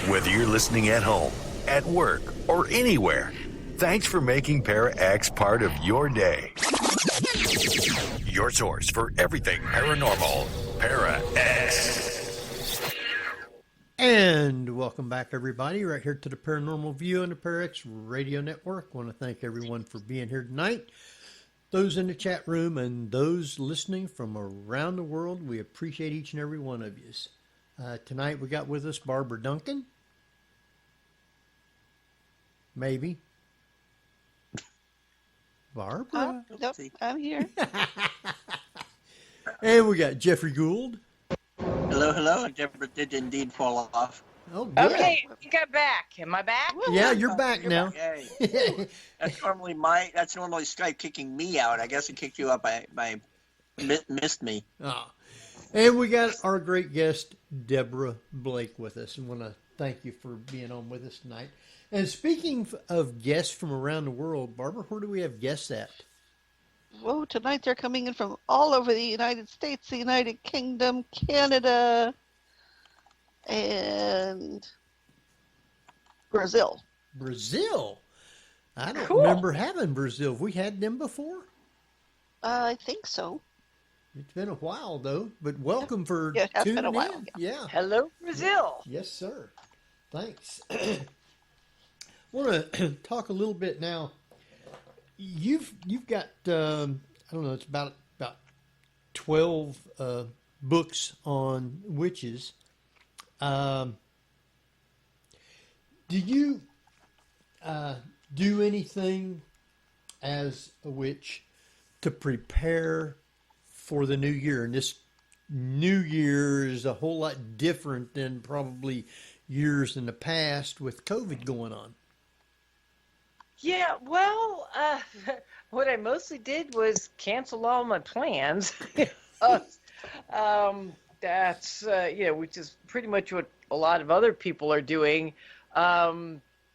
Whether you're listening at home, at work, or anywhere, thanks for making Para X part of your day. Your source for everything paranormal, Para X. And welcome back, everybody, right here to the Paranormal View on the Para X Radio Network. I want to thank everyone for being here tonight. Those in the chat room and those listening from around the world, we appreciate each and every one of you. Tonight we got with us Barbara Duncan. Maybe. Barbara. Nope, I'm here. And we got Jeffrey Gould. Hello, hello. Deborah did indeed fall off. Oh, good. Okay, I think I'm back. Am I back? Yeah, you're back now. Yay. That's normally Skype kicking me out. I guess it kicked you out by missed me. Oh. And we got our great guest, Deborah Blake, with us. And want to thank you for being on with us tonight. And speaking of guests from around the world, Barbara, where do we have guests at? Whoa, tonight they're coming in from all over the United States, the United Kingdom, Canada, and Brazil. Brazil? I don't Cool. remember having Brazil. Have we had them before? I think so. It's been a while, though. But welcome for Yeah, it has tuning been a while, in. Yeah. Hello, Brazil. Yes, sir. Thanks. I want to talk a little bit now. You've got I don't know, it's about 12 books on witches. Do you do anything as a witch to prepare for the new year? And this new year is a whole lot different than probably years in the past with COVID going on. Yeah, well, what I mostly did was cancel all my plans. That's, which is pretty much what a lot of other people are doing. I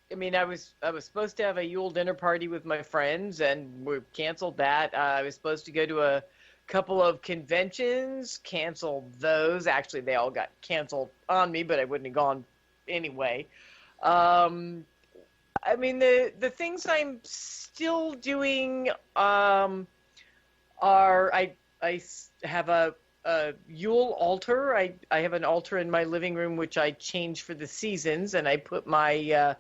was supposed to have a Yule dinner party with my friends, and we canceled that. I was supposed to go to a couple of conventions, canceled those. Actually, they all got canceled on me, but I wouldn't have gone anyway. The things I'm still doing are I have a Yule altar. I have an altar in my living room which I change for the seasons, and I put my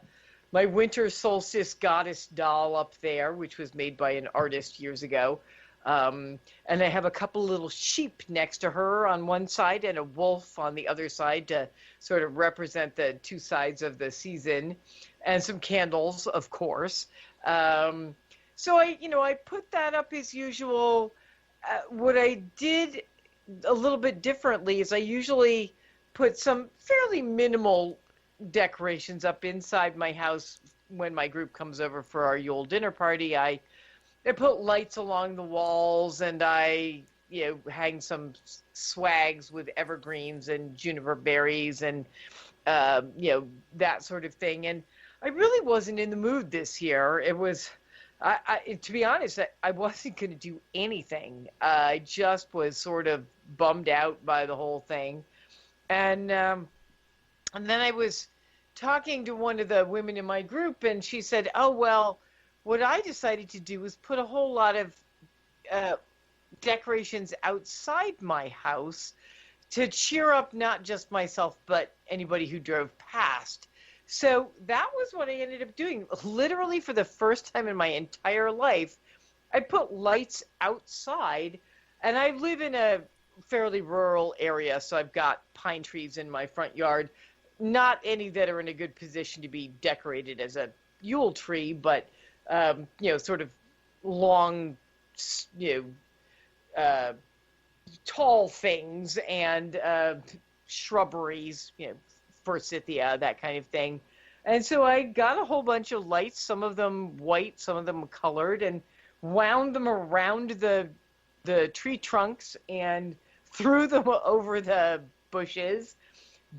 my winter solstice goddess doll up there, which was made by an artist years ago. And I have a couple little sheep next to her on one side and a wolf on the other side to sort of represent the two sides of the season, and some candles, of course. So I put that up as usual. What I did a little bit differently is I usually put some fairly minimal decorations up inside my house when my group comes over for our Yule dinner party. I put lights along the walls, and I hang some swags with evergreens and juniper berries and that sort of thing. And I really wasn't in the mood this year. It was, to be honest, I wasn't going to do anything. I just was sort of bummed out by the whole thing. And then I was talking to one of the women in my group, and she said, oh, well, what I decided to do was put a whole lot of decorations outside my house to cheer up not just myself, but anybody who drove past. So that was what I ended up doing. Literally for the first time in my entire life, I put lights outside, and I live in a fairly rural area, so I've got pine trees in my front yard. Not any that are in a good position to be decorated as a Yule tree, but sort of long, tall things and shrubberies, forsythia, that kind of thing. And so I got a whole bunch of lights, some of them white, some of them colored, and wound them around the tree trunks and threw them over the bushes.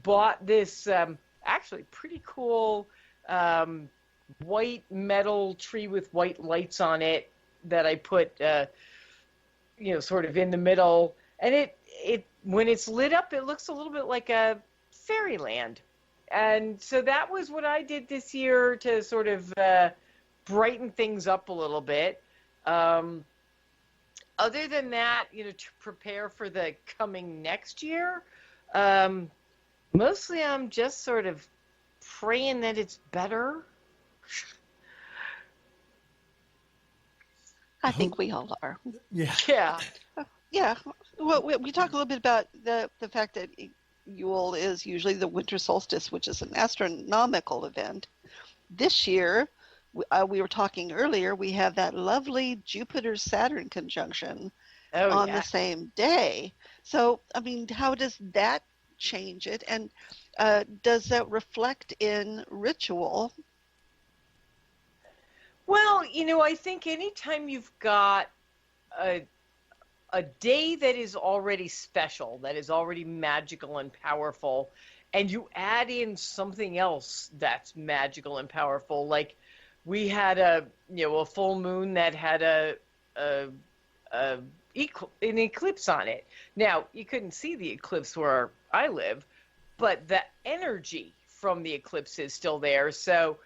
Bought this actually pretty cool white metal tree with white lights on it that I put sort of in the middle, and it when it's lit up, it looks a little bit like a fairyland. And so that was what I did this year to sort of brighten things up a little bit. Other than that, to prepare for the coming next year, mostly I'm just sort of praying that it's better. I think we all are. Yeah. Yeah. Yeah. Well, we talk a little bit about the fact that Yule is usually the winter solstice, which is an astronomical event. This year, we were talking earlier, we have that lovely Jupiter-Saturn conjunction on the same day. So, I mean, how does that change it? And does that reflect in ritual? Well, I think anytime you've got a day that is already special, that is already magical and powerful, and you add in something else that's magical and powerful, like we had a full moon that had an eclipse on it. Now, you couldn't see the eclipse where I live, but the energy from the eclipse is still there. So,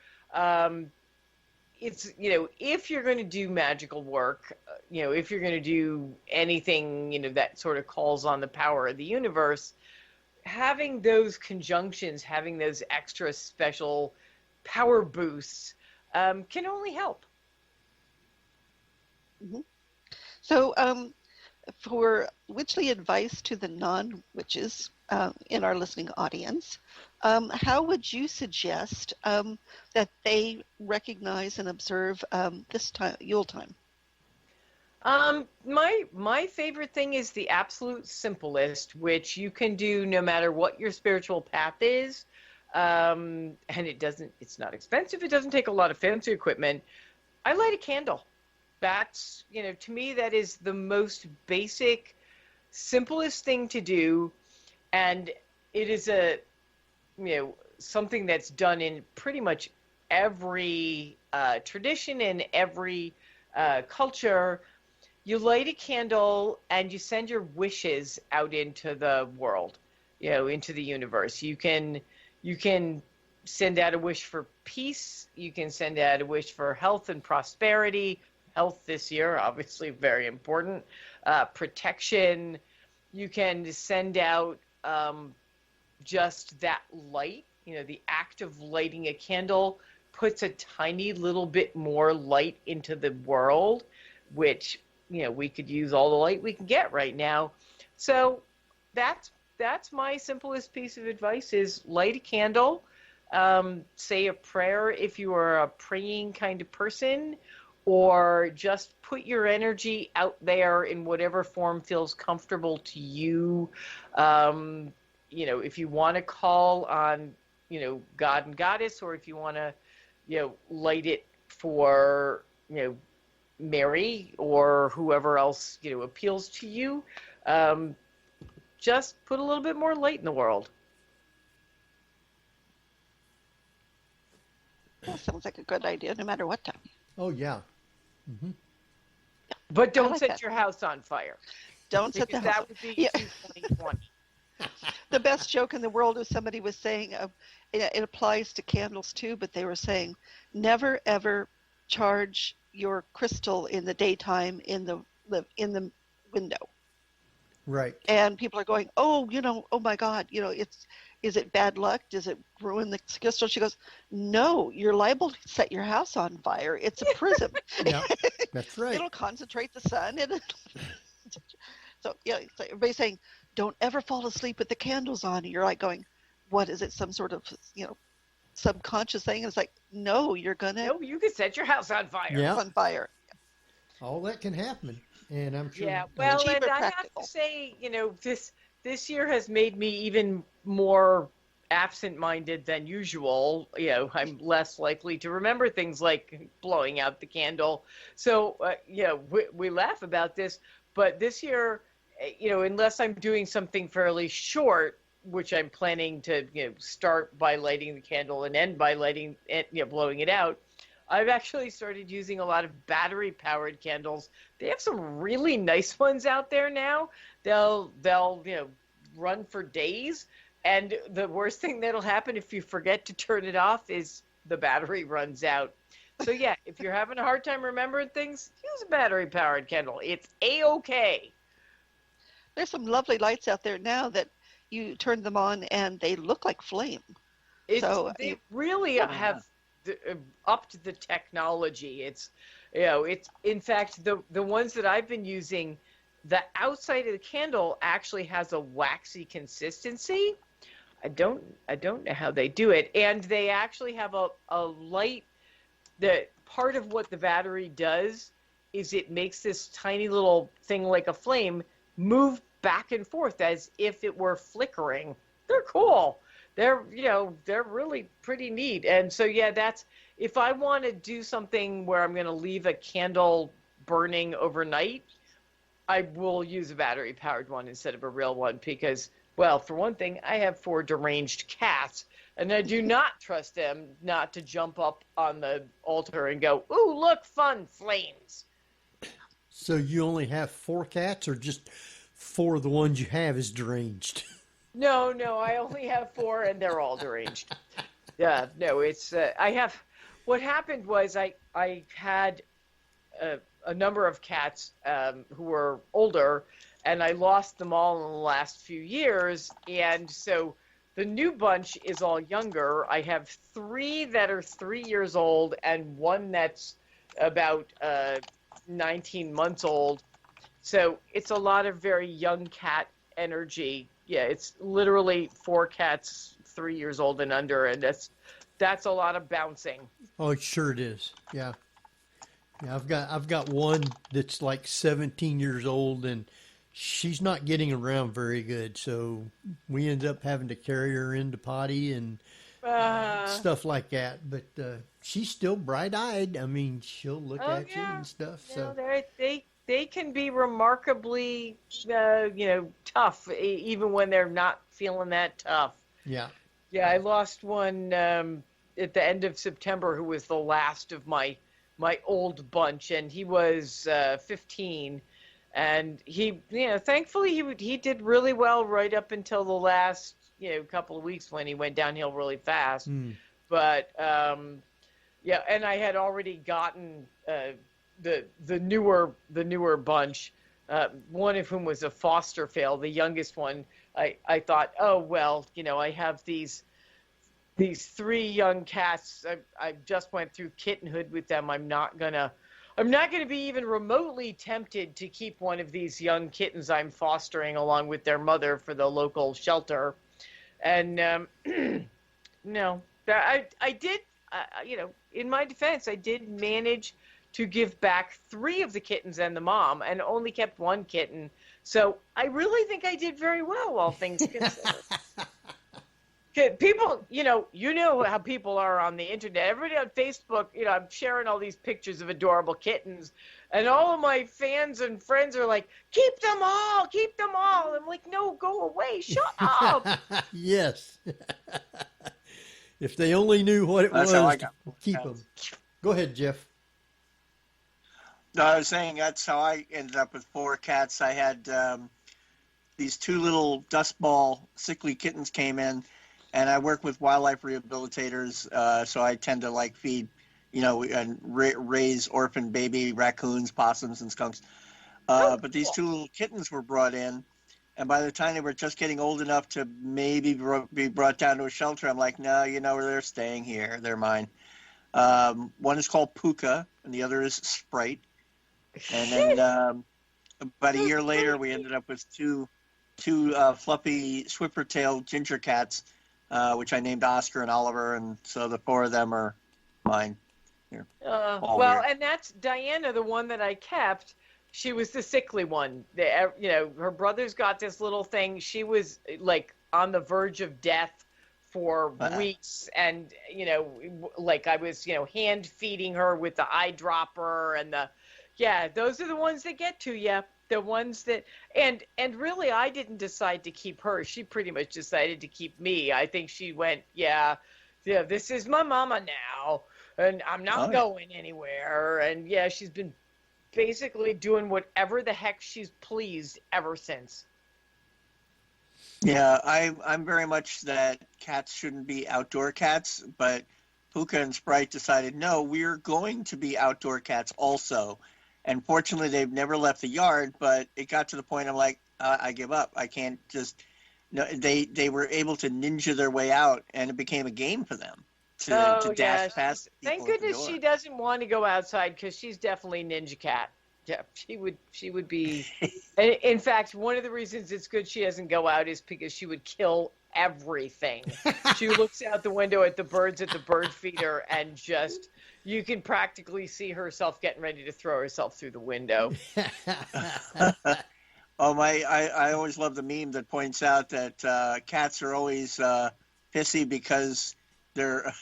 it's, if you're going to do magical work, if you're going to do anything, that sort of calls on the power of the universe, having those conjunctions, having those extra special power boosts can only help. Mm-hmm. So, for witchly advice to the non-witches in our listening audience, how would you suggest that they recognize and observe this time, Yule time? My favorite thing is the absolute simplest, which you can do no matter what your spiritual path is. And it's not expensive. It doesn't take a lot of fancy equipment. I light a candle. That's, to me, that is the most basic, simplest thing to do. And it is something that's done in pretty much every tradition and every culture. You light a candle and you send your wishes out into the world, into the universe. You can send out a wish for peace. You can send out a wish for health and prosperity. Health this year, obviously very important. Protection. You can send out just that light. The act of lighting a candle puts a tiny little bit more light into the world, which, we could use all the light we can get right now. So that's my simplest piece of advice is light a candle, say a prayer if you are a praying kind of person, or just put your energy out there in whatever form feels comfortable to you. If you want to call on, God and Goddess, or if you want to, light it for, Mary or whoever else, appeals to you, just put a little bit more light in the world. That sounds like a good idea, no matter what time. Oh, yeah. Mm-hmm. But don't like set that. your house on fire. Don't set the house. That would be 2020. The best joke in the world is somebody was saying, it applies to candles too, but they were saying, never ever charge your crystal in the daytime in the window. Right. And people are going, oh my God, is it bad luck? Does it ruin the crystal? She goes, no, you're liable to set your house on fire. It's a prism. Yeah, that's right. It'll concentrate the sun. So everybody's saying, don't ever fall asleep with the candles on. And you're like going, what is it? Some sort of, subconscious thing? And it's like, no, you're going to. No, you could set your house on fire. Yeah. On fire. All that can happen. And I'm sure. Yeah, well, cheap and or I have practical. to say, this year has made me even more absent-minded than usual. I'm less likely to remember things like blowing out the candle. So, we laugh about this, but this year, unless I'm doing something fairly short, which I'm planning to, start by lighting the candle and end by lighting it, blowing it out, I've actually started using a lot of battery-powered candles. They have some really nice ones out there now. They'll run for days. And the worst thing that'll happen if you forget to turn it off is the battery runs out. So yeah, if you're having a hard time remembering things, use a battery-powered candle. It's A-OK. There's some lovely lights out there now that you turn them on and they look like flame. They really have upped the technology. It's in fact the ones that I've been using, the outside of the candle actually has a waxy consistency. I don't know how they do it, and they actually have a light. The part of what the battery does is it makes this tiny little thing like a flame move back and forth as if it were flickering. They're cool. They're really pretty neat. And so yeah, that's if I want to do something where I'm going to leave a candle burning overnight, I will use a battery powered one instead of a real one because, well, for one thing, I have 4 deranged cats, and I do not trust them not to jump up on the altar and go, "Ooh, look, fun, flames." So you only have 4 cats, or just 4 of the ones you have is deranged? No, I only have 4, and they're all deranged. Yeah, no, it's I have. What happened was I had a number of cats who were older, and I lost them all in the last few years, and so the new bunch is all younger. I have 3 that are 3 years old and 1 that's about 19 months old. So it's a lot of very young cat energy. Yeah, it's literally 4 cats 3 years old and under, and that's a lot of bouncing. Oh, it sure it is. Yeah. Yeah, I've got one that's like 17 years old, and she's not getting around very good. So we end up having to carry her into potty and stuff like that. But she's still bright-eyed. I mean, she'll look at you and stuff. So they can be remarkably tough, even when they're not feeling that tough. Yeah. Yeah, I lost one at the end of September who was the last of my old bunch, and he was 15, and he thankfully he did really well right up until the last couple of weeks when he went downhill really fast. But and I had already gotten the newer bunch, one of whom was a foster fail. The youngest one, I thought, oh well, I have these 3 young cats. I just went through kittenhood with them. I'm not gonna be even remotely tempted to keep one of these young kittens I'm fostering along with their mother for the local shelter. And no, I did. In my defense, I did manage to give back 3 of the kittens and the mom, and only kept 1 kitten. So I really think I did very well, all things considered. People, you know how people are on the internet. Everybody on Facebook, I'm sharing all these pictures of adorable kittens, and all of my fans and friends are like, keep them all. I'm like, no, go away, shut up. Yes. If they only knew what it That's was how I to got keep cats. them. Go ahead, Jeff. No, I was saying that's how I ended up with 4 cats. I had these 2 little dust ball sickly kittens came in, and I work with wildlife rehabilitators, so I tend to feed, and raise orphan baby raccoons, possums, and skunks. But these 2 little kittens were brought in, and by the time they were just getting old enough to maybe be brought down to a shelter, I'm like, no, they're staying here. They're mine. One is called Puka, and the other is Sprite. And then about a year later, we ended up with two fluffy Swiffer-tailed ginger cats, which I named Oscar and Oliver, and so the 4 of them are mine. Here. And that's Diana, the one that I kept. She was the sickly one. Her brothers got this little thing. She was on the verge of death for weeks, and I was hand feeding her with the eyedropper and those are the ones that get to you. The ones that and really I didn't decide to keep her. She pretty much decided to keep me. I think she went, this is my mama now, and I'm not going anywhere. And she's been basically doing whatever the heck she's pleased ever since. Yeah, I'm very much that cats shouldn't be outdoor cats, but Puka and Sprite decided, no, we're going to be outdoor cats also. And fortunately, they've never left the yard, but it got to the point I'm like, I give up. I can't just. No, they were able to ninja their way out, and it became a game for them to dash past Thank people at the goodness door. she doesn't want to go outside because she's definitely Ninja Cat. Yeah, she would be. And in fact, one of the reasons it's good she doesn't go out is because she would kill everything. She looks out the window at the birds at the bird feeder, and just you can practically see herself getting ready to throw herself through the window. Oh I always love the meme that points out that cats are always pissy because they're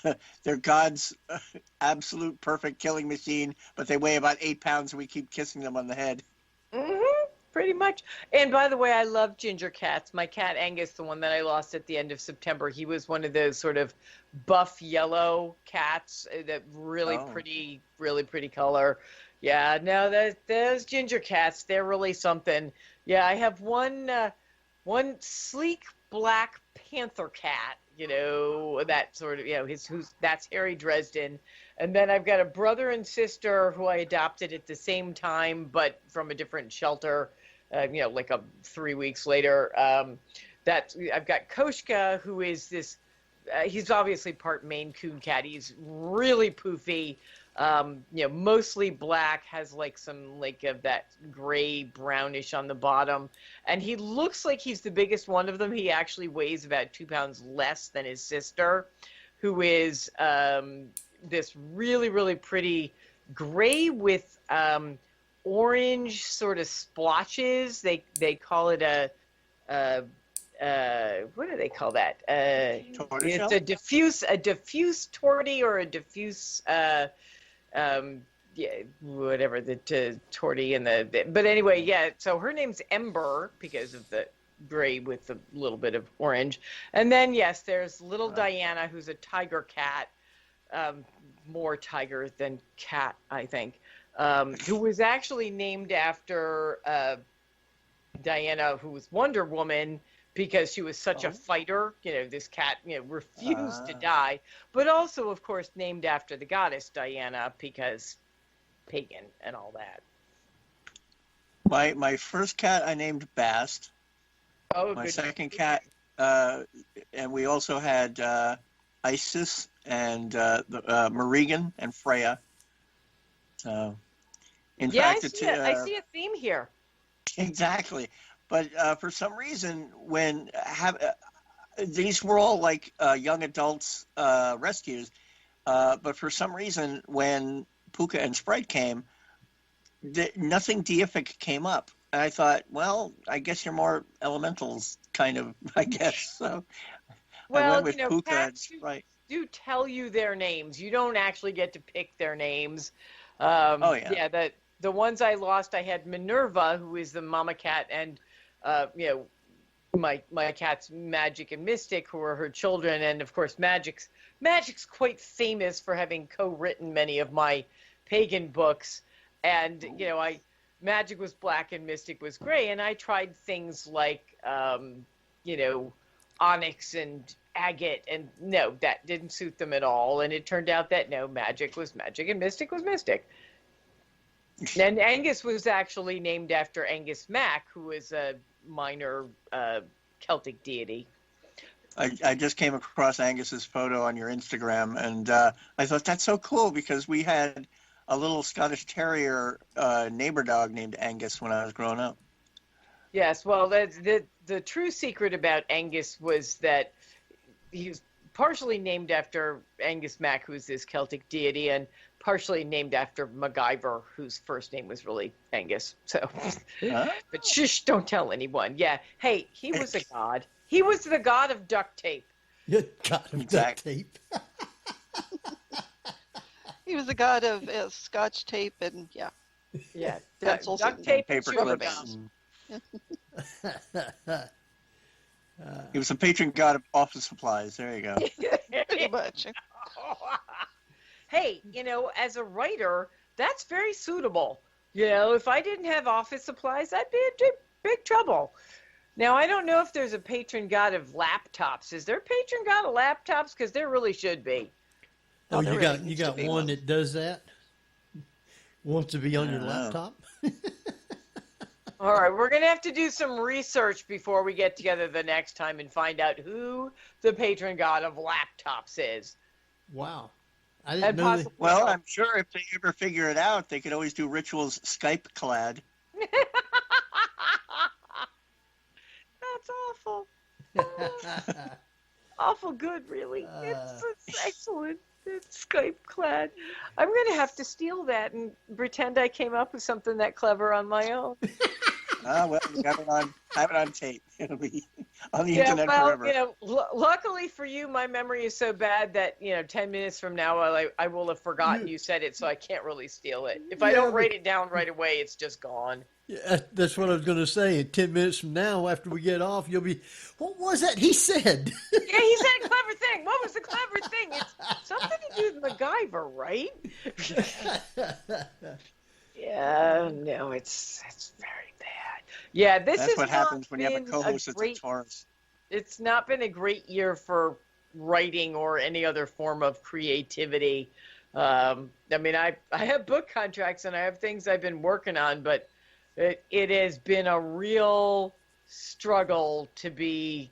they're God's absolute perfect killing machine, but they weigh about 8 pounds, and we keep kissing them on the head. Pretty much. And by the way, I love ginger cats. My cat Angus, the one that I lost at the end of September, he was one of those sort of buff yellow cats, that really pretty color. Yeah, no, those ginger cats, they're really something. Yeah, I have one sleek black panther cat, that sort of, that's Harry Dresden. And then I've got a brother and sister who I adopted at the same time, but from a different shelter, like 3 weeks later. I've got Koshka, who is this, he's obviously part Maine Coon cat. He's really poofy, mostly black, has some of that gray brownish on the bottom. And he looks like he's the biggest one of them. He actually weighs about 2 pounds less than his sister, who is this really, really pretty gray with orange sort of splotches. They call it what do they call that? It's a diffuse tortie, or a diffuse whatever the tortie and but anyway, yeah. So her name's Ember because of the gray with a little bit of orange. And then yes, there's little Diana, who's a tiger cat, more tiger than cat, I think. Who was actually named after Diana, who was Wonder Woman, because she was such a fighter. This cat, refused to die, but also, of course, named after the goddess Diana, because pagan and all that. My first cat I named Bast. My second cat, and we also had Isis and Marigan and Freya. In fact, I see a theme here. Exactly, but for some reason, when these were all young adults rescues, but for some reason, when Puka and Sprite came, nothing deific came up. And I thought, well, I guess you're more elementals, kind of. I guess so. Well, I went with Puka and Sprite. Do tell you their names. You don't actually get to pick their names. Yeah, the ones I lost, I had Minerva, who is the mama cat, and my cats Magic and Mystic, who are her children, and of course Magic's quite famous for having co-written many of my pagan books, and Magic was black and Mystic was gray, and I tried things like onyx and agate, and no, that didn't suit them at all. And it turned out that no, Magic was Magic and Mystic was Mystic. And Angus was actually named after Angus Mac, who is a minor Celtic deity. I just came across Angus's photo on your Instagram, and I thought that's so cool because we had a little Scottish Terrier neighbor dog named Angus when I was growing up. Yes, well, the true secret about Angus was that he was partially named after Angus Mac, who's this Celtic deity, and partially named after MacGyver, whose first name was really Angus. So, but shush, don't tell anyone. Yeah, hey, he was a god. He was the god of duct tape. God of duct tape. He was the god of Scotch tape and yeah, pencils, duct tape, and paper sugar clips. gum. He was the patron god of office supplies. There you go. pretty much. Hey, as a writer, that's very suitable. If I didn't have office supplies, I'd be in big trouble. Now, I don't know if there's a patron god of laptops. Is there a patron god of laptops? Because there really should be. Oh, there you really got needs to be one one. that does that? Wants to be on your don't know. laptop? All right, we're going to have to do some research before we get together the next time and find out who the patron god of laptops is. Wow. I didn't And know that. possibly Well, I'm sure if they ever figure it out, they could always do rituals Skype clad. That's awful. Awful good, really. It's excellent. It's Skype clad. I'm going to have to steal that and pretend I came up with something that clever on my own. Well, you have it on tape. It'll be on the internet forever. Luckily for you, my memory is so bad that 10 minutes from now, I will have forgotten you said it, so I can't really steal it. If I don't write it down right away, it's just gone. Yeah, that's what I was going to say. In 10 minutes from now, after we get off, you'll be, what was that he said? Yeah, he said a clever thing. What was the clever thing? It's something to do with MacGyver, right? Yeah, no, it's very bad. Yeah, That's what happens when you have a co-host that's a Taurus. It's not been a great year for writing or any other form of creativity. I mean, I have book contracts and I have things I've been working on, but it has been a real struggle to be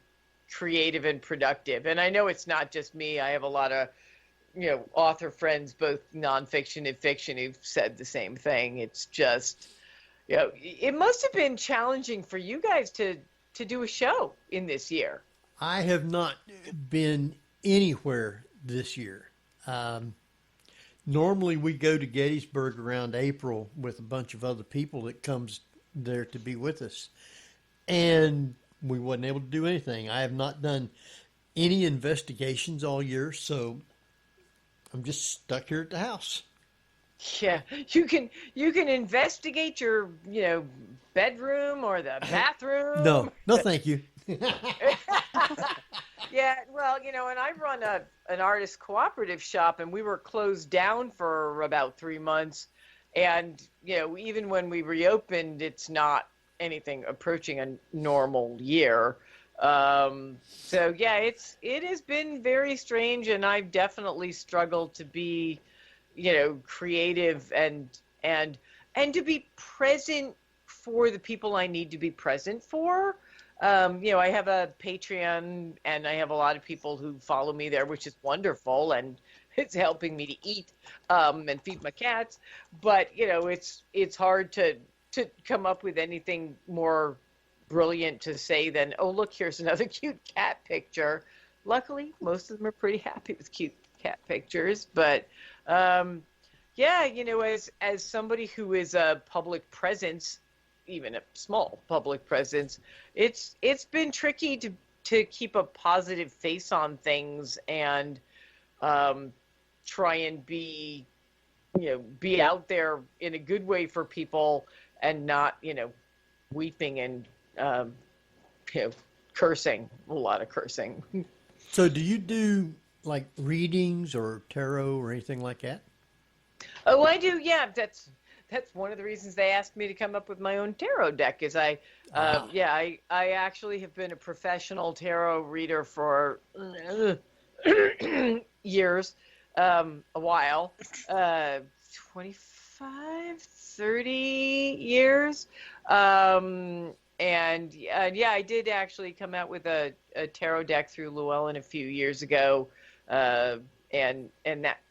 creative and productive. And I know it's not just me. I have a lot of author friends, both nonfiction and fiction, who've said the same thing. It's just, it must have been challenging for you guys to do a show in this year. I have not been anywhere this year. Normally we go to Gettysburg around April with a bunch of other people that comes there to be with us. And we wasn't able to do anything. I have not done any investigations all year, so I'm just stuck here at the house. Yeah, you can investigate your bedroom or the bathroom. No, thank you. Yeah, well, and I run an artist cooperative shop, and we were closed down for about 3 months, and even when we reopened, it's not anything approaching a normal year. So yeah, it has been very strange, and I've definitely struggled to be creative and to be present for the people I need to be present for. I have a Patreon, and I have a lot of people who follow me there, which is wonderful, and it's helping me to eat and feed my cats. But it's hard to come up with anything more brilliant to say than, oh, look, here's another cute cat picture. Luckily, most of them are pretty happy with cute cat pictures. But as somebody who is a public presence, even a small public presence, it's been tricky to keep a positive face on things and try and be out there in a good way for people and not weeping and cursing, a lot of cursing. So do you do like readings or tarot or anything like that? Oh, I do. Yeah, that's one of the reasons they asked me to come up with my own tarot deck. Is I actually have been a professional tarot reader for years, a while, 25, 30 years. I did actually come out with a tarot deck through Llewellyn a few years ago, and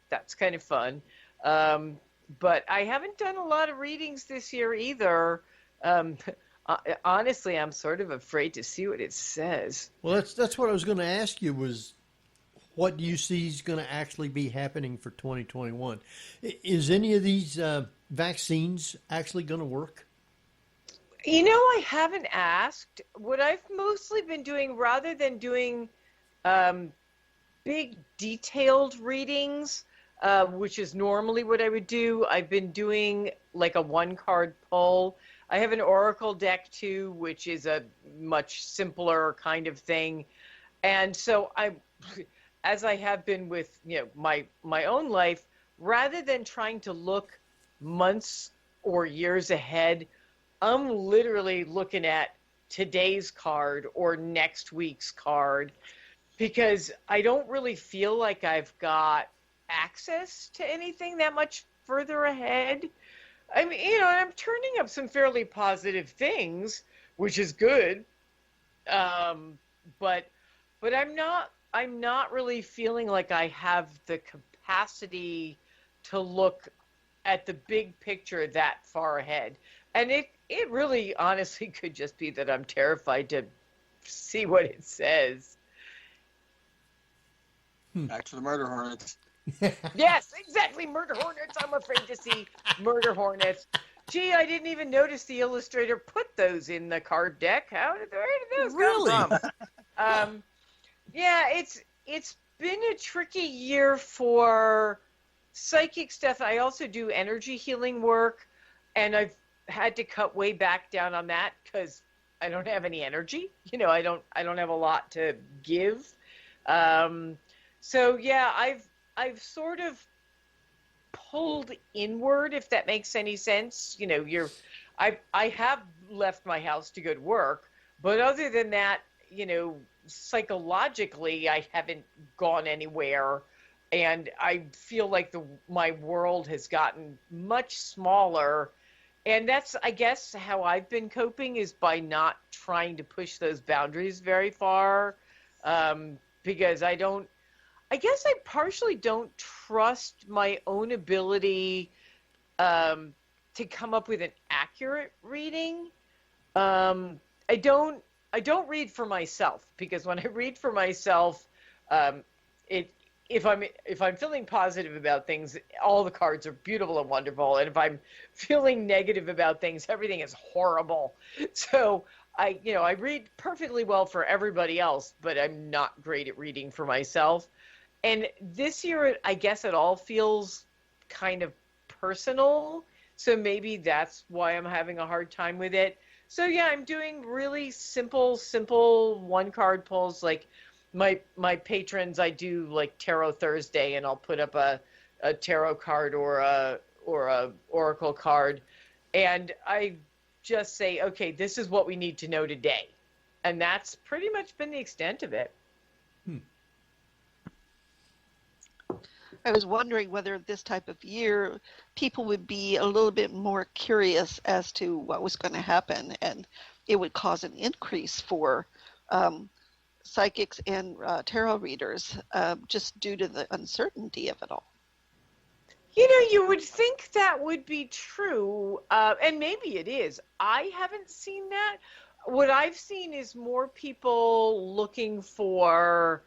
that's kind of fun. But I haven't done a lot of readings this year either. Honestly, I'm sort of afraid to see what it says. Well, that's what I was going to ask you was, what do you see is going to actually be happening for 2021? Is any of these vaccines actually going to work? I haven't asked. What I've mostly been doing, rather than doing big detailed readings, which is normally what I would do, I've been doing like a one-card pull. I have an oracle deck too, which is a much simpler kind of thing. And so as I have been with my own life, rather than trying to look months or years ahead, I'm literally looking at today's card or next week's card, because I don't really feel like I've got access to anything that much further ahead. I mean, I'm turning up some fairly positive things, which is good. But I'm not really feeling like I have the capacity to look at the big picture that far ahead. And it really honestly could just be that I'm terrified to see what it says. Back to the murder hornets. Yes, exactly. Murder hornets. I'm afraid to see murder hornets. Gee, I didn't even notice the illustrator put those in the card deck. Where did those come from? Yeah, it's been a tricky year for psychic stuff. I also do energy healing work, and I've had to cut way back down on that because I don't have any energy. I don't have a lot to give. So yeah, I've sort of pulled inward, if that makes any sense. I have left my house to go to work, but other than that, psychologically, I haven't gone anywhere, and I feel like my world has gotten much smaller, and that's, I guess, how I've been coping, is by not trying to push those boundaries very far, because I guess I partially don't trust my own ability to come up with an accurate reading. I don't read for myself, because when I read for myself, if I'm feeling positive about things, all the cards are beautiful and wonderful, and if I'm feeling negative about things, everything is horrible. So I read perfectly well for everybody else, but I'm not great at reading for myself. And this year, I guess it all feels kind of personal, so maybe that's why I'm having a hard time with it. So yeah, I'm doing really simple one-card pulls. Like my patrons, I do like Tarot Thursday, and I'll put up a tarot card or a oracle card, and I just say, okay, this is what we need to know today, and that's pretty much been the extent of it. I was wondering whether this type of year people would be a little bit more curious as to what was going to happen, and it would cause an increase for psychics and tarot readers, just due to the uncertainty of it all. You would think that would be true, and maybe it is. I haven't seen that. What I've seen is more people looking for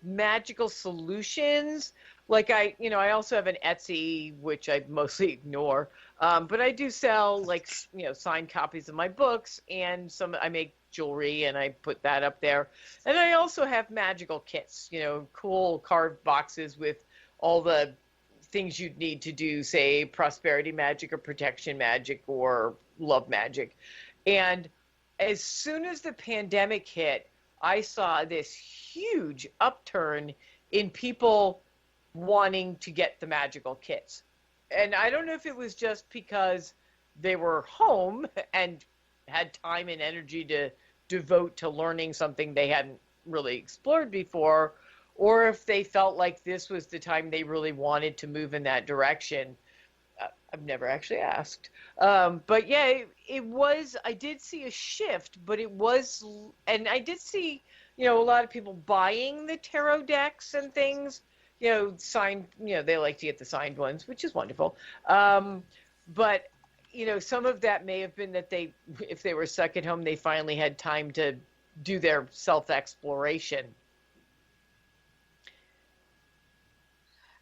magical solutions. Like I also have an Etsy, which I mostly ignore, but I do sell signed copies of my books, and I make jewelry, and I put that up there. And I also have magical kits, cool carved boxes with all the things you'd need to do, say, prosperity magic or protection magic or love magic. And as soon as the pandemic hit, I saw this huge upturn in people wanting to get the magical kits. And I don't know if it was just because they were home and had time and energy to devote to learning something they hadn't really explored before, or if they felt like this was the time they really wanted to move in that direction. I've never actually asked. But yeah, it was, I did see a shift, but it was, and I did see, a lot of people buying the tarot decks and things, signed, they like to get the signed ones, which is wonderful. But, some of that may have been that if they were stuck at home, they finally had time to do their self-exploration.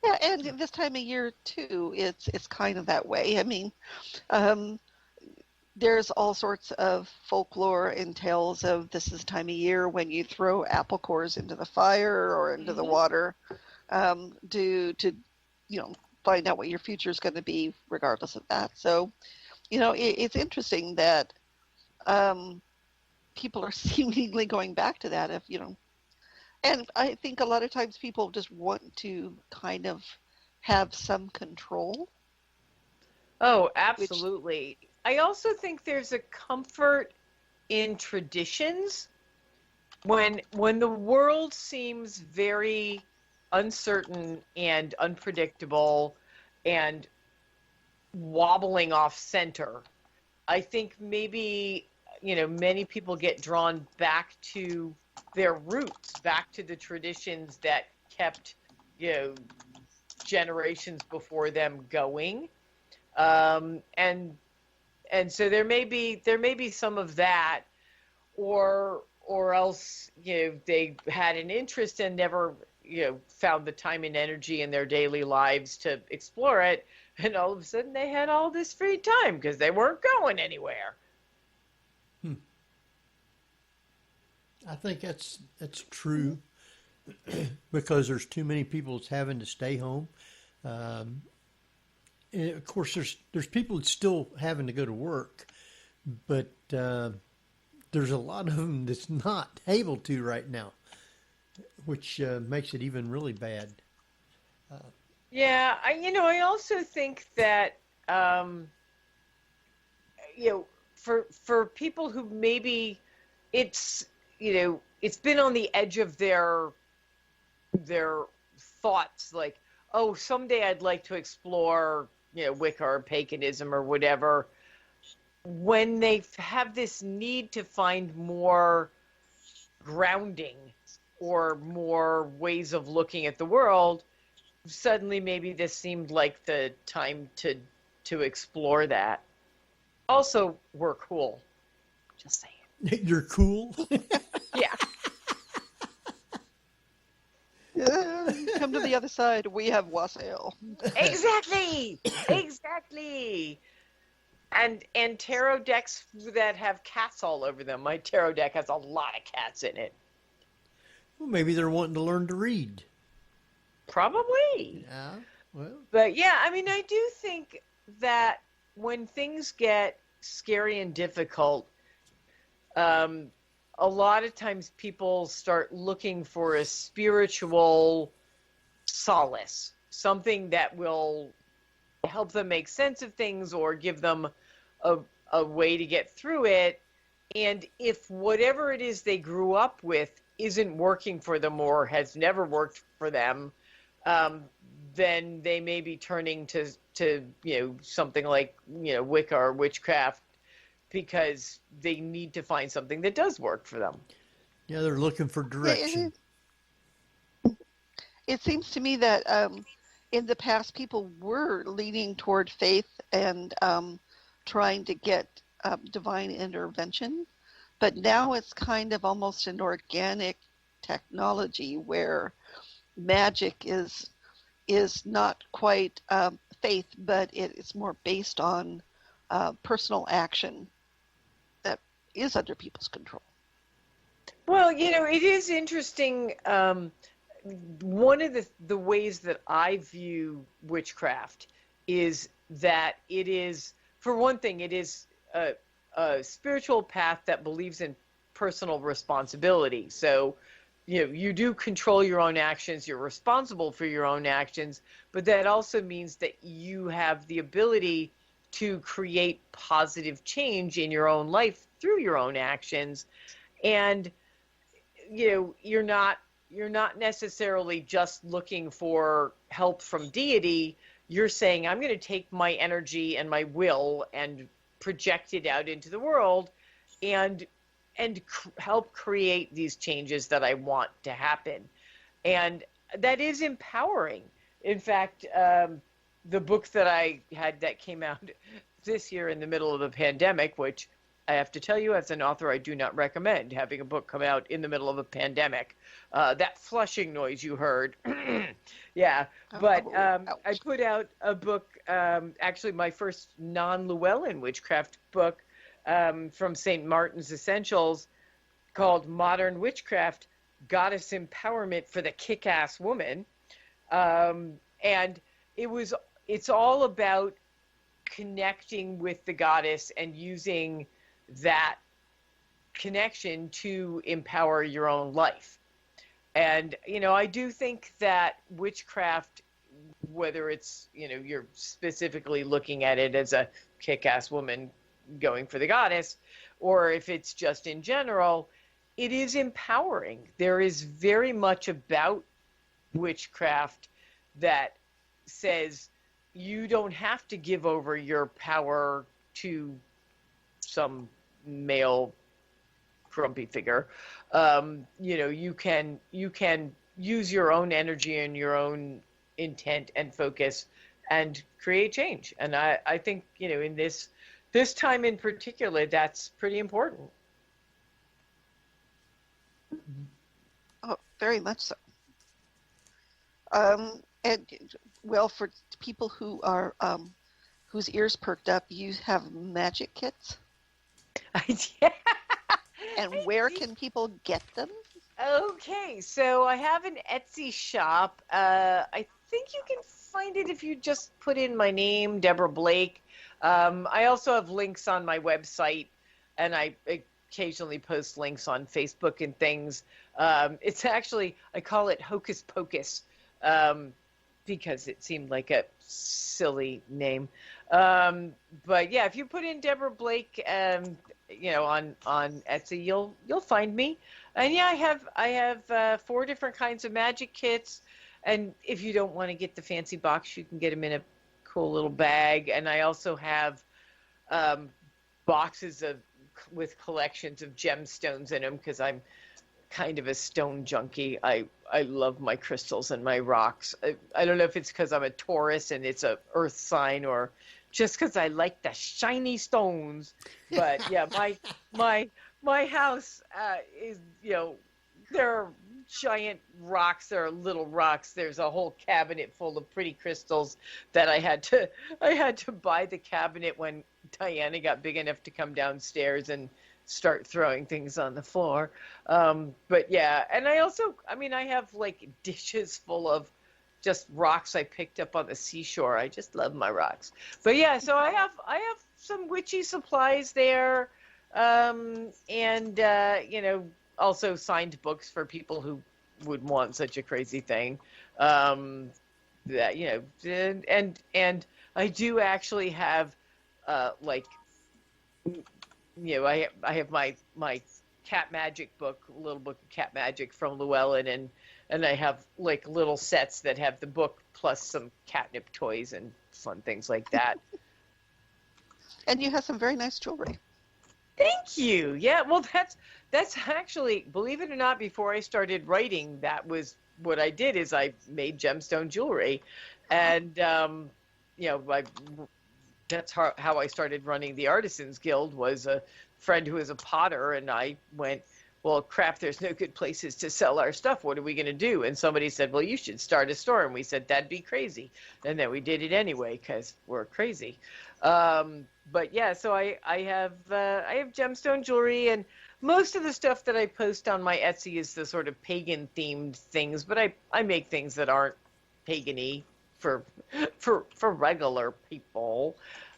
Yeah, and this time of year too, it's kind of that way. I mean, there's all sorts of folklore and tales of this is the time of year when you throw apple cores into the fire or into the water, to find out what your future is going to be, regardless of that. So, it's interesting that people are seemingly going back to that. And I think a lot of times people just want to kind of have some control. Oh, absolutely. I also think there's a comfort in traditions, when the world seems very uncertain and unpredictable and wobbling off center, I think maybe, many people get drawn back to their roots, back to the traditions that kept, generations before them going. And so there may be some of that, or else, they had an interest and never, found the time and energy in their daily lives to explore it. And all of a sudden they had all this free time because they weren't going anywhere. I think that's true because there's too many people that's having to stay home. And of course, there's people that's still having to go to work, but there's a lot of them that's not able to right now, which makes it even really bad. Yeah, I also think that, for people who maybe it's been on the edge of their thoughts, like, oh, someday I'd like to explore, Wicca or paganism or whatever. When they have this need to find more grounding or more ways of looking at the world, suddenly maybe this seemed like the time to explore that. Also, we're cool. Just saying. You're cool? Yeah. Come to the other side. We have wassail. Exactly. Exactly. And tarot decks that have cats all over them. My tarot deck has a lot of cats in it. Well, maybe they're wanting to learn to read. Probably. Yeah. Well. But yeah, I do think that when things get scary and difficult, a lot of times people start looking for a spiritual solace, something that will help them make sense of things or give them a way to get through it. And if whatever it is they grew up with isn't working for them or has never worked for them, then they may be turning to something like Wicca or witchcraft because they need to find something that does work for them. Yeah, they're looking for direction. It seems to me that in the past people were leaning toward faith and trying to get divine intervention, but now it's kind of almost an organic technology where magic is not quite faith, but it's more based on personal action that is under people's control. Well, it is interesting. One of the ways that I view witchcraft is that it is, for one thing, it is a spiritual path that believes in personal responsibility. So, you do control your own actions, you're responsible for your own actions, but that also means that you have the ability to create positive change in your own life through your own actions. And, you're not necessarily just looking for help from deity. You're saying, I'm going to take my energy and my will and project it out into the world and help create these changes that I want to happen. And that is empowering. In fact, the book that I had that came out this year in the middle of the pandemic, which I have to tell you, as an author, I do not recommend having a book come out in the middle of a pandemic. That flushing noise you heard. Yeah. But I put out a book, actually my first non-Llewellyn witchcraft book, from St. Martin's Essentials, called Modern Witchcraft, Goddess Empowerment for the Kick-Ass Woman. And it's all about connecting with the goddess and using that connection to empower your own life. And, I do think that witchcraft, whether it's, you're specifically looking at it as a kick-ass woman going for the goddess, or if it's just in general, it is empowering. There is very much about witchcraft that says you don't have to give over your power to some male grumpy figure. You can use your own energy and your own intent and focus and create change. And I think, in this time in particular, that's pretty important. Oh, very much so. And well, for people who are whose ears perked up, you have magic kits. And where can people get them? Okay, so I have an Etsy shop. I think you can find it if you just put in my name, Deborah Blake. I also have links on my website, and I occasionally post links on Facebook and things. It's actually, I call it Hocus Pocus, because it seemed like a silly name. But yeah, if you put in Deborah Blake, on Etsy, you'll find me. And yeah, I have 4 different kinds of magic kits. And if you don't want to get the fancy box, you can get them in a cool little bag. And I also have boxes with collections of gemstones in them, because I'm kind of a stone junkie. I love my crystals and my rocks. I don't know if it's because I'm a Taurus and it's a earth sign, or just because I like the shiny stones. But yeah, my house is, there are giant rocks, there are little rocks. There's a whole cabinet full of pretty crystals that I had to buy the cabinet when Diana got big enough to come downstairs and start throwing things on the floor. But yeah, and I also, I have like dishes full of just rocks I picked up on the seashore. I just love my rocks. But yeah, so I have some witchy supplies there, and also signed books for people who would want such a crazy thing. That and I do actually have I have my cat magic book, little book of cat magic from Llewellyn, and I have like little sets that have the book plus some catnip toys and fun things like that. And you have some very nice jewelry. Thank you. Yeah, well, that's actually, believe it or not, before I started writing, that was what I did. Is I made gemstone jewelry, and that's how I started running the Artisans Guild. Was a friend who was a potter, and I went, well, crap, there's no good places to sell our stuff. What are we going to do? And somebody said, well, you should start a store. And we said, that'd be crazy. And then we did it anyway, because we're crazy. But yeah, so I have gemstone jewelry, and most of the stuff that I post on my Etsy is the sort of pagan themed things, but I make things that aren't pagan-y for regular people.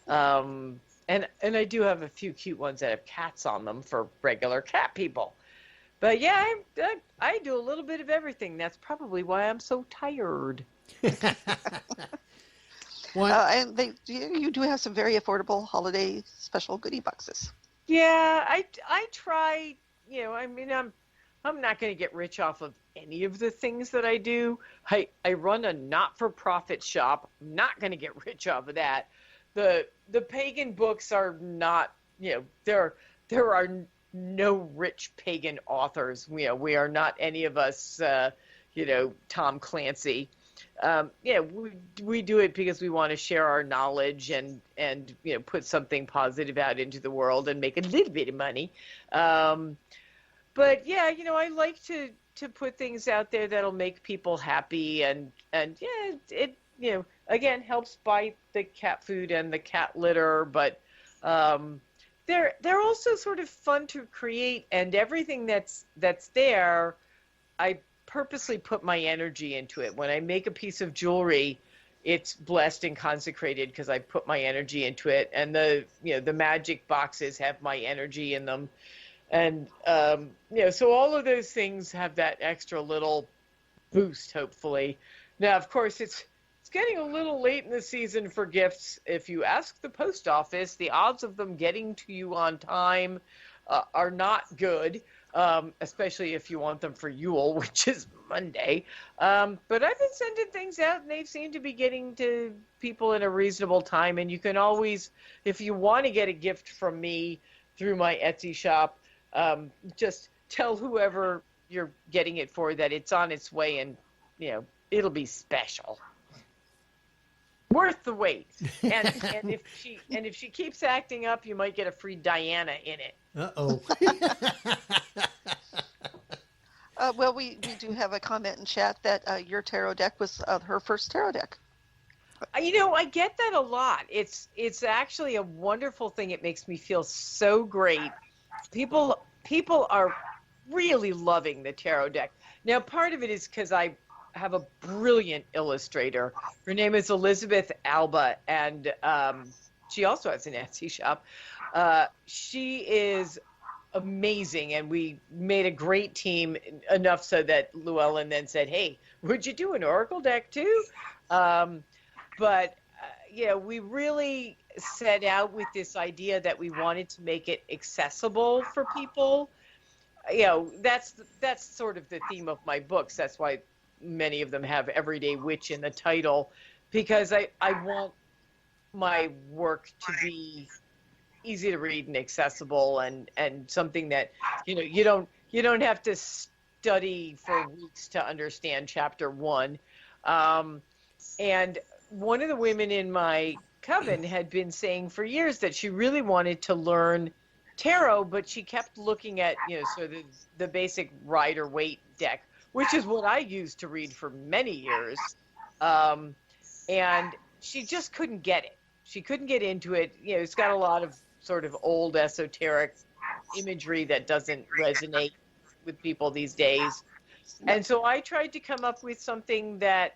And I do have a few cute ones that have cats on them for regular cat people. But yeah, I do a little bit of everything. That's probably why I'm so tired. And you do have some very affordable holiday special goodie boxes. Yeah, I try. I'm not going to get rich off of any of the things that I do. I run a not-for-profit shop. I'm not going to get rich off of that. The pagan books are not. There are no rich pagan authors. We are not any of us. Tom Clancy. We do it because we want to share our knowledge and put something positive out into the world and make a little bit of money. But yeah, I like to put things out there that'll make people happy, and yeah, it again helps buy the cat food and the cat litter, but they're also sort of fun to create, and everything that's there, I purposely put my energy into it. When I make a piece of jewelry, it's blessed and consecrated because I put my energy into it, and the magic boxes have my energy in them, and so all of those things have that extra little boost, hopefully. Now, of course, it's getting a little late in the season for gifts. If you ask the post office, the odds of them getting to you on time are not good, especially if you want them for Yule, which is Monday. But I've been sending things out, and they seem to be getting to people in a reasonable time. And you can always, if you want to get a gift from me through my Etsy shop, just tell whoever you're getting it for that it's on its way, and it'll be special, worth the wait. And if she keeps acting up, you might get a free Diana in it. Uh-oh. Well, we do have a comment in chat that your tarot deck was her first tarot deck. I get that a lot. It's actually a wonderful thing. It makes me feel so great. People are really loving the tarot deck. Now, part of it is because I have a brilliant illustrator. Her name is Elizabeth Alba, and she also has an Etsy shop. She is amazing, and we made a great team, enough so that Llewellyn then said, hey, would you do an oracle deck too? But we really set out with this idea that we wanted to make it accessible for people. That's sort of the theme of my books. That's why many of them have Everyday Witch in the title, because I want my work to be easy to read and accessible, and something that you don't have to study for weeks to understand chapter 1. And one of the women in my coven had been saying for years that she really wanted to learn tarot, but she kept looking at sort of the basic Rider-Waite deck, which is what I used to read for many years, and she just couldn't get it. She couldn't get into it. It's got a lot of sort of old esoteric imagery that doesn't resonate with people these days. And so I tried to come up with something that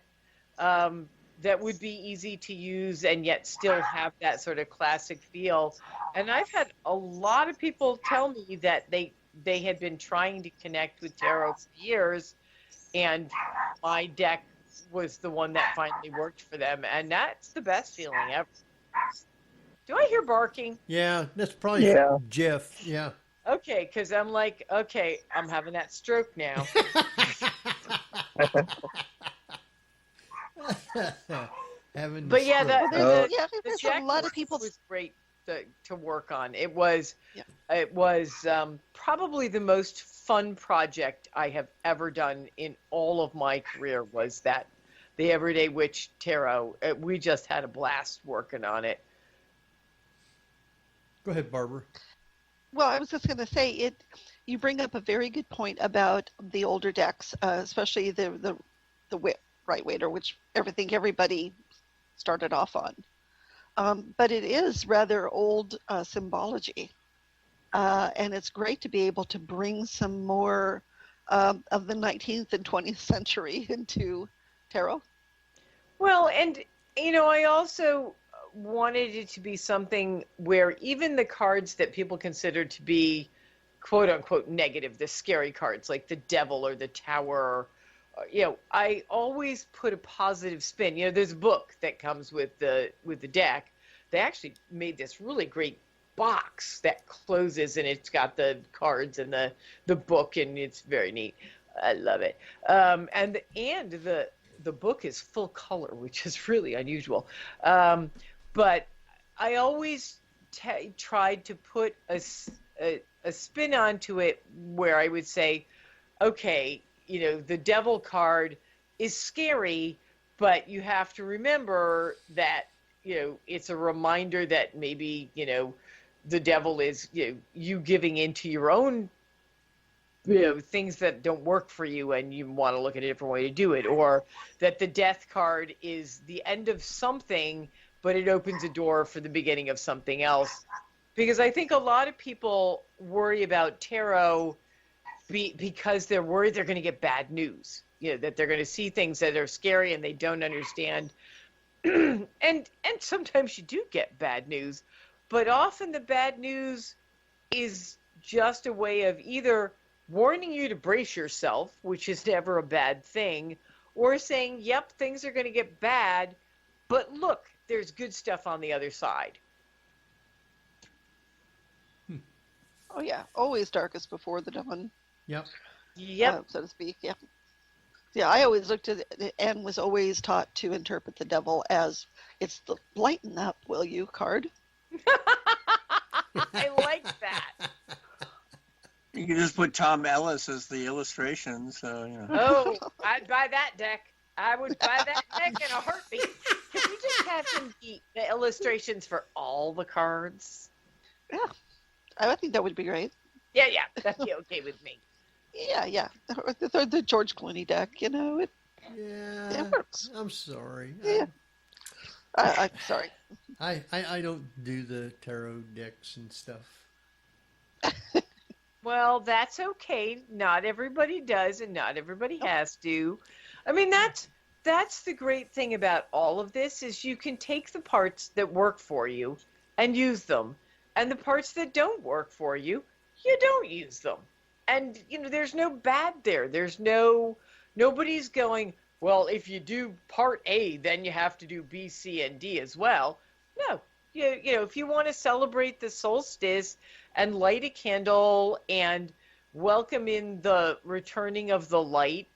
would be easy to use and yet still have that sort of classic feel. And I've had a lot of people tell me that they had been trying to connect with tarot for years, and my deck was the one that finally worked for them. And that's the best feeling ever. Do I hear barking? Yeah, that's probably Jeff. Yeah. Okay, because I'm like, okay, I'm having that stroke now. But yeah, the there's a lot of people. Was great to work on. It was probably the most fun project I have ever done in all of my career. Was that the Everyday Witch Tarot? We just had a blast working on it. Go ahead, Barbara. Well, I was just going to say you bring up a very good point about the older decks, especially the Rider-Waite, which everybody started off on. But it is rather old symbology, and it's great to be able to bring some more of the 19th and 20th century into tarot. Well, and I also wanted it to be something where even the cards that people consider to be quote unquote negative, the scary cards like the Devil or the Tower, I always put a positive spin. There's a book that comes with the deck. They actually made this really great box that closes, and it's got the cards and the book, and it's very neat. I love it. And the book is full color, which is really unusual. But I always tried to put a spin onto it where I would say, okay, the Devil card is scary, but you have to remember that, it's a reminder that maybe, the devil is, you giving into your own, things that don't work for you, and you want to look at a different way to do it, or that the Death card is the end of something, but it opens a door for the beginning of something else. Because I think a lot of people worry about tarot because they're worried they're going to get bad news, that they're going to see things that are scary and they don't understand. and sometimes you do get bad news, but often the bad news is just a way of either warning you to brace yourself, which is never a bad thing, or saying, yep, things are going to get bad, but look, there's good stuff on the other side. Oh yeah, always darkest before the dawn, Yep. Yep. so to speak. Yeah. Yeah, I always looked at it and was always taught to interpret the devil as it's the lighten up, will you card. I like that. You can just put Tom Ellis as the illustration, so you know. Oh, I'd buy that deck. I would buy that deck in a heartbeat. Can we just have him be the illustrations for all the cards? Yeah, I think that would be great. Yeah, that'd be okay with me. Yeah. Or the George Clooney deck, it Yeah. works. I'm sorry. Yeah. I'm sorry. I don't do the tarot decks and stuff. Well, that's okay. Not everybody does, and not everybody has to. I mean, that's the great thing about all of this is you can take the parts that work for you and use them, and the parts that don't work for you, you don't use them. And there's no bad there. Nobody's going, well, if you do part A, then you have to do B, C, and D as well. No. If you want to celebrate the solstice and light a candle and welcome in the returning of the light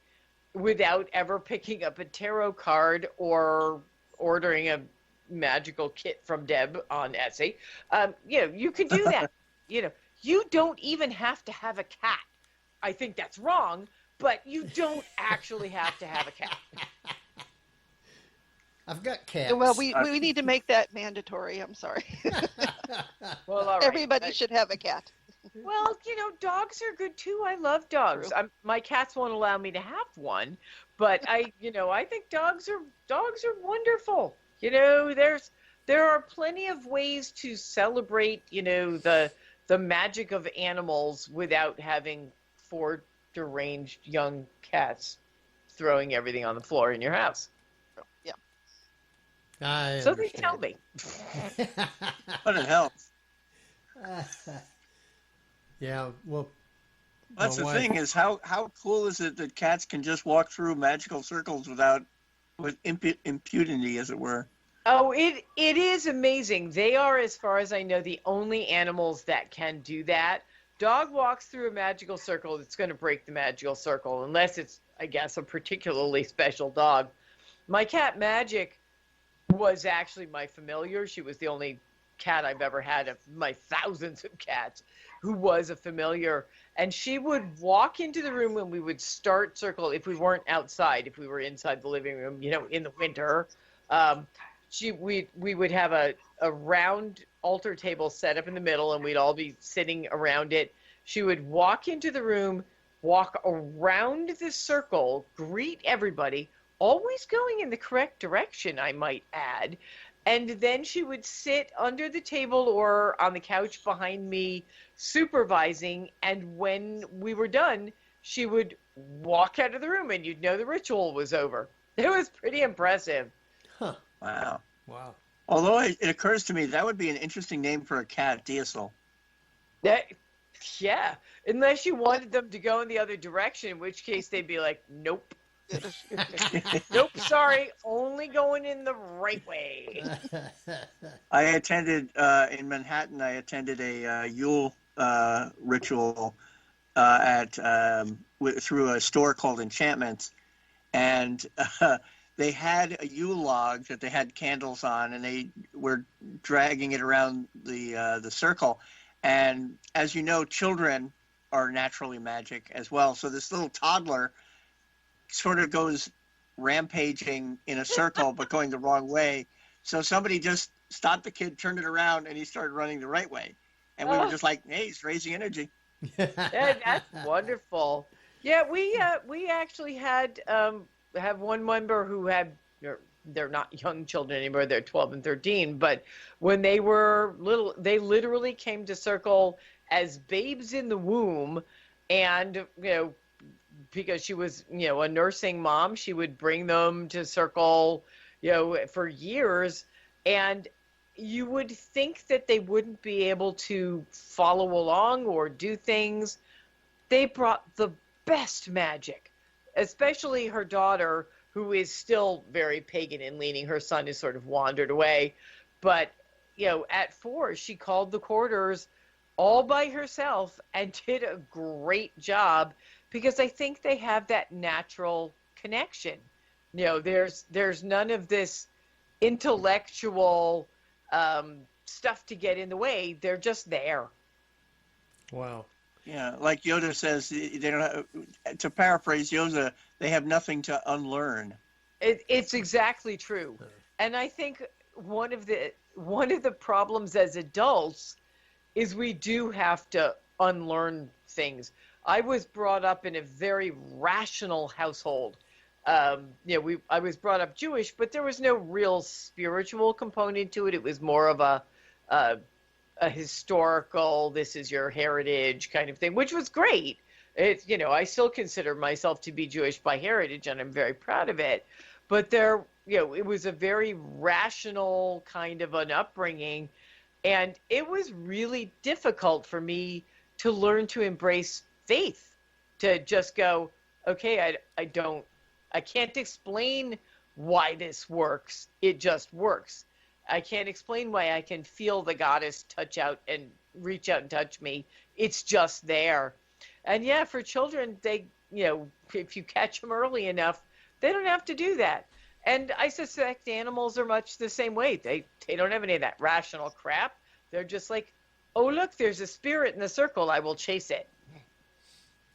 without ever picking up a tarot card or ordering a magical kit from Deb on Etsy, you can do that. You don't even have to have a cat. I think that's wrong, but you don't actually have to have a cat. I've got cats. Well, we need to make that mandatory. I'm sorry. Well, all right. Everybody should have a cat. Well, dogs are good too. I love dogs. My cats won't allow me to have one, but I think dogs are wonderful. There are plenty of ways to celebrate, the magic of animals without having 4 deranged young cats throwing everything on the floor in your house. I So they understand. tell me. But it helps. Yeah, well, That's my the wife- thing is how cool is it that cats can just walk through magical circles with impunity, as it were. Oh, it is amazing. They are, as far as I know, the only animals that can do that. Dog walks through a magical circle, it's going to break the magical circle, unless it's, I guess, a particularly special dog. My cat Magic was actually my familiar. She was the only cat I've ever had of my thousands of cats who was a familiar. And she would walk into the room when we would start circle if we weren't outside, if we were inside the living room, in the winter. We would have a round altar table set up in the middle, and we'd all be sitting around it. She would walk into the room, walk around the circle, greet everybody, always going in the correct direction, I might add. And then she would sit under the table or on the couch behind me supervising, and when we were done, she would walk out of the room and you'd know the ritual was over. It was pretty impressive. Huh. Wow. Wow. Although it occurs to me that would be an interesting name for a cat, Diesel. Yeah, unless you wanted them to go in the other direction, in which case they'd be like, nope. Nope, sorry, only going in the right way. I attended in Manhattan. I attended a Yule ritual through a store called Enchantments, and they had a Yule log that they had candles on, and they were dragging it around the circle. And as you know, children are naturally magic as well. So this little toddler sort of goes rampaging in a circle, but going the wrong way. So somebody just stopped the kid, turned it around, and he started running the right way. And we were just like, hey, he's raising energy. Yeah, that's wonderful. Yeah, we actually have one member who had, they're not young children anymore, they're 12 and 13, but when they were little, they literally came to circle as babes in the womb, and because she was, a nursing mom, she would bring them to circle, for years. And you would think that they wouldn't be able to follow along or do things. They brought the best magic, especially her daughter, who is still very pagan and leaning. Her son has sort of wandered away. But, at 4, she called the quarters all by herself and did a great job, because I think they have that natural connection. There's none of this intellectual stuff to get in the way. They're just there. Wow. Yeah, like Yoda says, they don't have, to paraphrase Yoda, they have nothing to unlearn. It's exactly true. And I think one of the problems as adults is we do have to unlearn things. I was brought up in a very rational household. I was brought up Jewish, but there was no real spiritual component to it. It was more of a historical, this is your heritage kind of thing, which was great. I still consider myself to be Jewish by heritage, and I'm very proud of it. But it was a very rational kind of an upbringing, and it was really difficult for me to learn to embrace faith, to just go, okay, I can't explain why this works. It just works. I can't explain why I can feel the goddess reach out and touch me. It's just there. And yeah, for children, if you catch them early enough, they don't have to do that. And I suspect animals are much the same way. They don't have any of that rational crap. They're just like, oh, look, there's a spirit in the circle. I will chase it.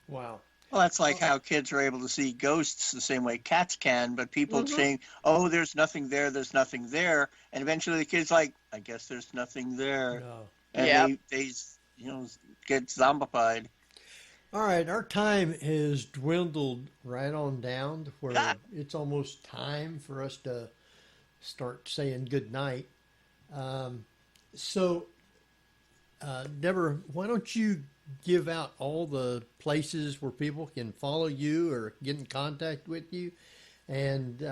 Wow. Well, that's like how kids are able to see ghosts the same way cats can, but people saying, oh, there's nothing there, there's nothing there. And eventually the kid's like, I guess there's nothing there. No. And they get zombified. All right, our time has dwindled right on down to where it's almost time for us to start saying good night. Deborah, why don't you give out all the places where people can follow you or get in contact with you, and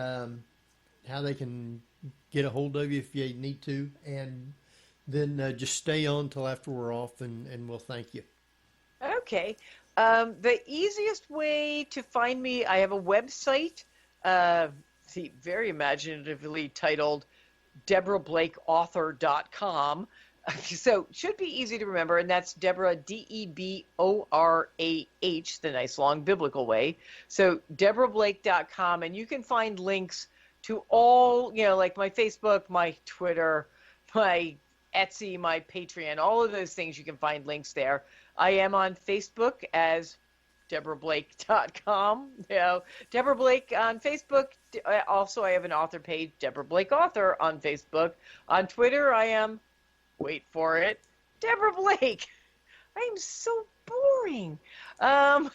how they can get a hold of you if you need to, and then just stay on till after we're off, and we'll thank you. Okay. The easiest way to find me, I have a website, very imaginatively titled DeborahBlakeAuthor.com. So it should be easy to remember, and that's Deborah, DeborAH, the nice long biblical way. So DeborahBlake.com, and you can find links to all, like my Facebook, my Twitter, my Etsy, my Patreon, all of those things. You can find links there. I am on Facebook as DeborahBlake.com. Deborah Blake on Facebook. Also, I have an author page, Deborah Blake Author, on Facebook. On Twitter, I am, wait for it, Deborah Blake. I'm so boring. And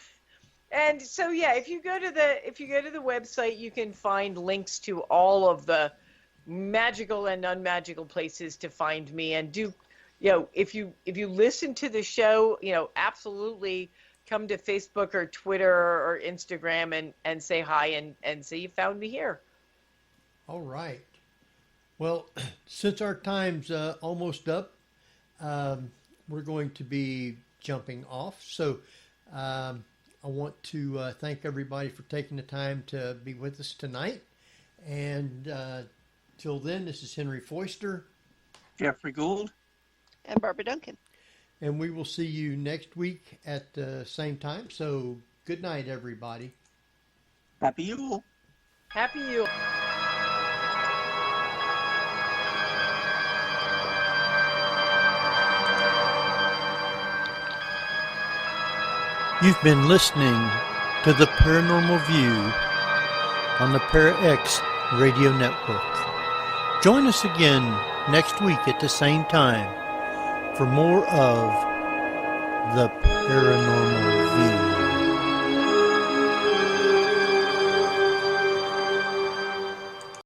so if you go to the website, you can find links to all of the magical and unmagical places to find me. And if you listen to the show, absolutely come to Facebook or Twitter or Instagram and say hi and say you found me here. All right. Well, since our time's almost up, we're going to be jumping off. So I want to thank everybody for taking the time to be with us tonight. And till then, this is Henry Foister, Jeffrey Gould, and Barbara Duncan. And we will see you next week at the same time. So good night, everybody. Happy Yule. Happy Yule. You've been listening to the Paranormal View on the ParaX Radio Network. Join us again next week at the same time for more of the Paranormal View.